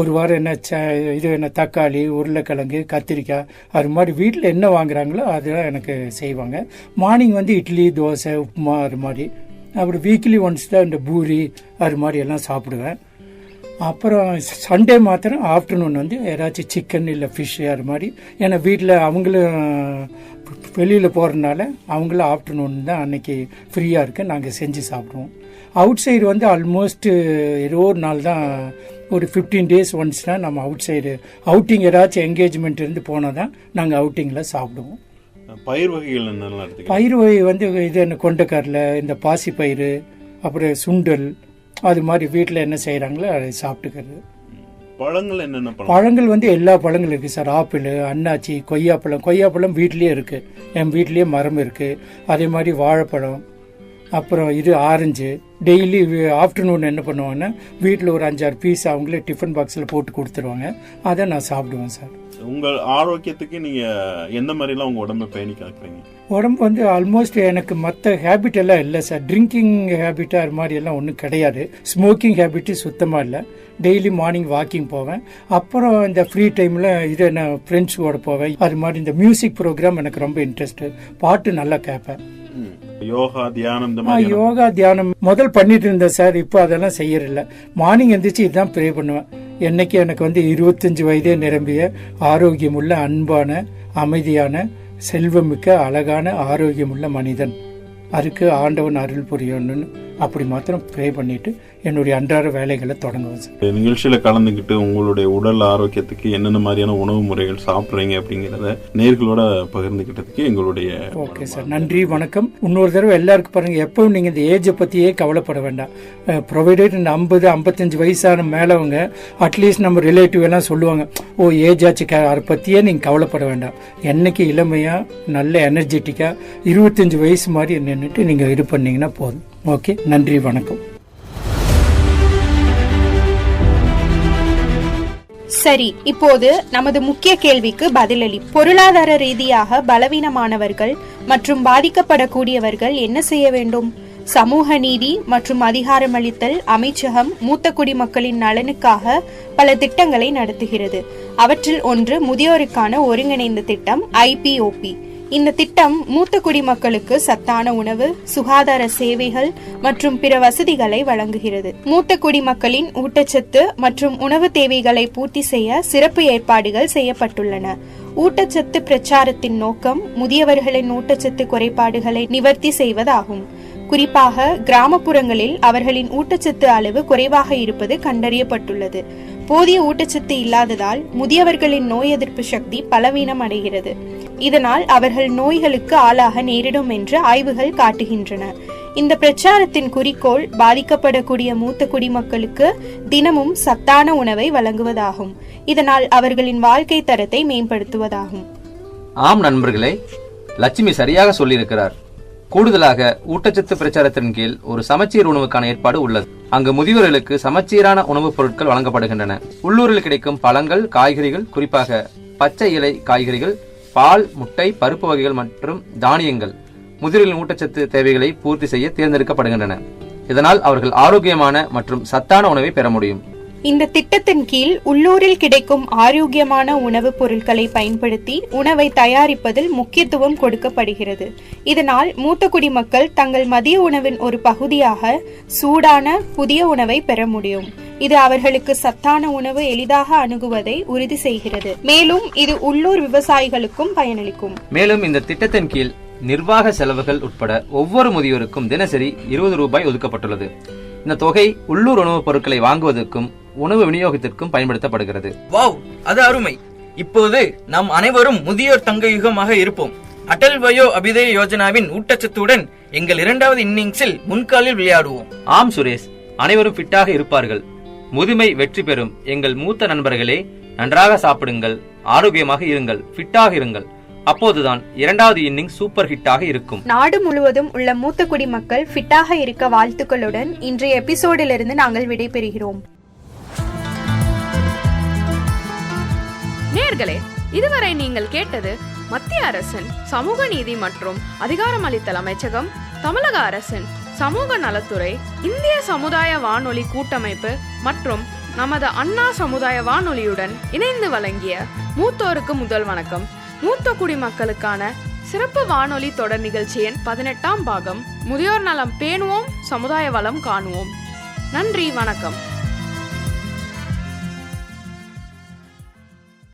ஒரு வாரம் என்ன தக்காளி, உருளைக்கிழங்கு, கத்திரிக்காய் அது மாதிரி வீட்டில் என்ன வாங்குறாங்களோ அதெல்லாம் எனக்கு செய்வாங்க. மார்னிங் வந்து இட்லி தோசை உப்புமா அது மாதிரி. அப்படி வீக்லி ஒன்ஸ் தான் இந்த பூரி அது மாதிரி எல்லாம் சாப்பிடுவேன். அப்புறம் சண்டே மாத்திரம் ஆஃப்டர்நூன் வந்து ஏதாச்சும் சிக்கன் இல்லை ஃபிஷ் அது மாதிரி. ஏன்னா வீட்டில் அவங்களும் வெளியில் போகிறதுனால அவங்களும் ஆஃப்டர்நூன் தான் அன்னைக்கு ஃப்ரீயாக இருக்கு, நாங்கள் செஞ்சு சாப்பிடுவோம். அவுட் சைடு வந்து ஆல்மோஸ்ட் ஏதோ ஒரு நாள் தான், ஒரு 15 days ஒன்ஸ் தான் நம்ம அவுட் சைடு அவுட்டிங் ஏதாச்சும் என்கேஜ்மெண்ட் இருந்து போனால் தான் நாங்கள் அவுட்டிங்கில் சாப்பிடுவோம். பயிர் வகைகள் என்னெல்லாம் எடுத்து? பயிர் வகை வந்து என்ன கொண்டைக்கடலை, இந்த பாசி பயிர், அப்புறம் சுண்டல் அது மாதிரி வீட்டில் என்ன செய்கிறாங்களோ அதை சாப்பிட்டுக்கிறது. பழங்கள் என்னென்ன பழங்கள் வந்து எல்லா பழங்களும் இருக்குது சார். ஆப்பிள், அன்னாச்சி, கொய்யாப்பழம் வீட்லேயே இருக்குது. என் வீட்லேயே மரம் இருக்குது. அதே மாதிரி வாழைப்பழம், அப்புறம் ஆரஞ்சு. டெய்லி ஆஃப்டர்நூன் என்ன பண்ணுவாங்கன்னா வீட்டில் ஒரு 5-6 பீஸ் அவங்களே டிஃபன் பாக்ஸில் போட்டு கொடுத்துருவாங்க. அதை நான் சாப்பிடுவேன் சார். உங்கள் ஆரோக்கியத்துக்கு நீங்கள் எந்த மாதிரிலாம் உங்கள் உடம்பை பேணி காக்குறீங்க? உடம்பு வந்து ஆல்மோஸ்ட் எனக்கு மற்ற ஹேபிட் எல்லாம் இல்லை சார். ட்ரிங்கிங் ஹேபிட் அது மாதிரி எல்லாம் ஒன்றும் கிடையாது. ஸ்மோக்கிங் ஹேபிட்டு சுத்தமாக இல்லை. டெய்லி மார்னிங் வாக்கிங் போவேன். அப்புறம் இந்த ஃப்ரீ டைமில் நான் ஃப்ரெண்ட்ஸோட போவேன். அது மாதிரி இந்த மியூசிக் ப்ரோக்ராம் எனக்கு ரொம்ப இன்ட்ரெஸ்ட்டு. பாட்டு நல்லா கேட்பேன். யோகா தியானம் முதல் பண்ணிட்டு இருந்தேன் சார். இப்போ அதெல்லாம் செய்யறதில்ல. மார்னிங் எந்திரிச்சு இதுதான் ப்ரே பண்ணுவேன். என்னைக்கு எனக்கு வந்து 25 வயதே நிரம்பிய ஆரோக்கியமுள்ள அன்பான அமைதியான செல்வமிக்க அழகான ஆரோக்கியமுள்ள மனிதன், அதுக்கு ஆண்டவன் அருள் புரியணும்னு அப்படி மாத்திரம் ப்ரே பண்ணிட்டு என்னுடைய அன்றாட வேலைகளை தொடங்குவேன் சார். நிகழ்ச்சியில கலந்துக்கிட்டு உங்களுடைய உடல் ஆரோக்கியத்துக்கு என்னென்ன மாதிரியான உணவு முறைகள் சாப்பிட்றீங்க அப்படிங்கிறத நேர்களோட பகிர்ந்துக்கிட்டதுக்கு எங்களுடைய ஓகே சார், நன்றி, வணக்கம். இன்னொரு தடவை எல்லாருக்கும் பாருங்க, எப்பவும் நீங்க இந்த ஏஜை பத்தியே கவலைப்பட வேண்டாம். ப்ரொவைடட் 50-55 வயசான மேலவங்க அட்லீஸ்ட் நம்ம ரிலேட்டிவ் எல்லாம் சொல்லுவாங்க, ஓ ஏஜ் ஆச்சு, அதை பத்தியே நீங்க கவலைப்பட வேண்டாம். என்னைக்கு இளமையா நல்ல எனர்ஜெட்டிக்கா 25 வயசு மாதிரி நின்றுட்டு நீங்க இது பண்ணீங்கன்னா போதும். ஓகே, நன்றி, வணக்கம். சரி, இப்போது நமது முக்கிய கேள்விக்கு பதிலளி. பொருளாதார ரீதியாக பலவீனமானவர்கள் மற்றும் பாதிக்கப்படக்கூடியவர்கள் என்ன செய்ய வேண்டும்? சமூக நீதி மற்றும் அதிகாரமளித்தல் அமைச்சகம் மூத்த குடிமக்களின் நலனுக்காக பல திட்டங்களை நடத்துகிறது. அவற்றில் ஒன்று முதியோருக்கான ஒருங்கிணைந்த திட்டம் IPOP. இந்த திட்டம் மூத்த குடிமக்களுக்கு சத்தான உணவு, சுகாதார சேவைகள் மற்றும் பிற வசதிகளை வழங்குகிறது. மூத்த குடிமக்களின் ஊட்டச்சத்து மற்றும் உணவு தேவைகளை பூர்த்தி செய்ய சிறப்பு ஏற்பாடுகள் செய்யப்பட்டுள்ளன. ஊட்டச்சத்து பிரச்சாரத்தின் நோக்கம் முதியவர்களின் ஊட்டச்சத்து குறைபாடுகளை நிவர்த்தி செய்வதாகும். குறிப்பாக கிராமப்புறங்களில் அவர்களின் ஊட்டச்சத்து அளவு குறைவாக இருப்பது கண்டறியப்பட்டுள்ளது. போதிய ஊட்டச்சத்து இல்லாததால் முதியவர்களின் நோய் எதிர்ப்பு சக்தி பலவீனம் அடைகிறது. இதனால் அவர்கள் நோய்களுக்கு ஆளாக நேரிடும் என்று ஆய்வுகள் காட்டுகின்றன. இந்த பிரச்சாரத்தின் குறிக்கோள் பாதிக்கப்படக்கூடிய மூத்த குடிமக்களுக்கு தினமும் சத்தான உணவை வழங்குவதாகும். இதனால் அவர்களின் வாழ்க்கை தரத்தை மேம்படுத்துவதாகும். ஆம் நண்பர்களே, லட்சுமி சரியாக சொல்லியிருக்கிறார். கூடுதலாக ஊட்டச்சத்து பிரச்சாரத்தின் கீழ் ஒரு சமச்சீர் உணவுக்கான ஏற்பாடு உள்ளது. அங்கு முதியோர்களுக்கு சமச்சீரான உணவுப் பொருட்கள் வழங்கப்படுகின்றன. உள்ளூரில் கிடைக்கும் பழங்கள், காய்கறிகள், குறிப்பாக பச்சை இலை காய்கறிகள், பால், முட்டை, பருப்பு வகைகள் மற்றும் தானியங்கள் முதியோர்களின் ஊட்டச்சத்து தேவைகளை பூர்த்தி செய்ய தேர்ந்தெடுக்கப்படுகின்றன. இதனால் அவர்கள் ஆரோக்கியமான மற்றும் சத்தான உணவை பெற முடியும். இந்த திட்டத்தின் கீழ் உள்ளூரில் கிடைக்கும் ஆரோக்கியமான உணவுப் பொருட்களை பயன்படுத்தி உணவை தயாரிப்பதில் முக்கியத்துவம் கொடுக்கப்படுகிறது. இதனால் மூத்த குடிமக்கள் தங்கள் மதிய உணவின் ஒரு பகுதியாக சூடான புதிய உணவை பெற முடியும். இது அவர்களுக்கு சத்தான உணவு எளிதாக அணுகுவதை உறுதி செய்கிறது. மேலும் இது உள்ளூர் விவசாயிகளுக்கும் பயனளிக்கும். மேலும் இந்த திட்டத்தின் கீழ் நிர்வாக செலவுகள் உட்பட ஒவ்வொரு முதியோருக்கும் தினசரி 20 ரூபாய் ஒதுக்கப்பட்டுள்ளது. இந்த தொகை உள்ளூர் உணவுப் பொருட்களை வாங்குவதற்கும் உணவு விநியோகத்திற்கும் பயன்படுத்தப்படுகிறது. வாவ், அது அருமை. இப்போது நாம் அனைவரும் முதியோர் தங்க யுகமாக இருப்போம். அடல் வயோ அபிதய யோஜனாவின் ஊட்டச்சத்துடன் எங்கள் 2வது இன்னிங்ஸில் முன்காலில் விளையாடுவோம். ஆம் சுரேஷ், அனைவரும் ஃபிட்டாக இருப்பார்கள். முதுமை வெற்றி பெறும். எங்கள் மூத்த நண்பர்களே, நன்றாக சாப்பிடுங்கள், ஆரோக்கியமாக இருங்கள், ஃபிட்டாக இருங்கள். அப்போதுதான் 2வது இன்னிங் சூப்பர் ஹிட்டாக இருக்கும். நாடு முழுவதும் உள்ள மூத்த குடிமக்கள் ஃபிட்டாக இருக்க வாழ்த்துக்களுடன் இன்றைய எபிசோடிலிருந்து நாங்கள் விடைபெறுகிறோம். நேயர்களே, இதுவரை நீங்கள் கேட்டது மத்திய அரசின் சமூக நீதி மற்றும் அதிகாரமளித்தல் அமைச்சகம், தமிழக அரசின் சமூக நலத்துறை, இந்திய சமுதாய வானொலி கூட்டமைப்பு மற்றும் நமது அண்ணா சமுதாய வானொலியுடன் இணைந்து வழங்கிய மூத்தோருக்கு முதல் வணக்கம். மூத்த குடிமக்களுக்கான சிறப்பு வானொலி தொடர் நிகழ்ச்சியின் 18ஆம் பாகம் முதியோர் நலம் பேணுவோம், சமுதாய வளம் காணுவோம். நன்றி, வணக்கம்.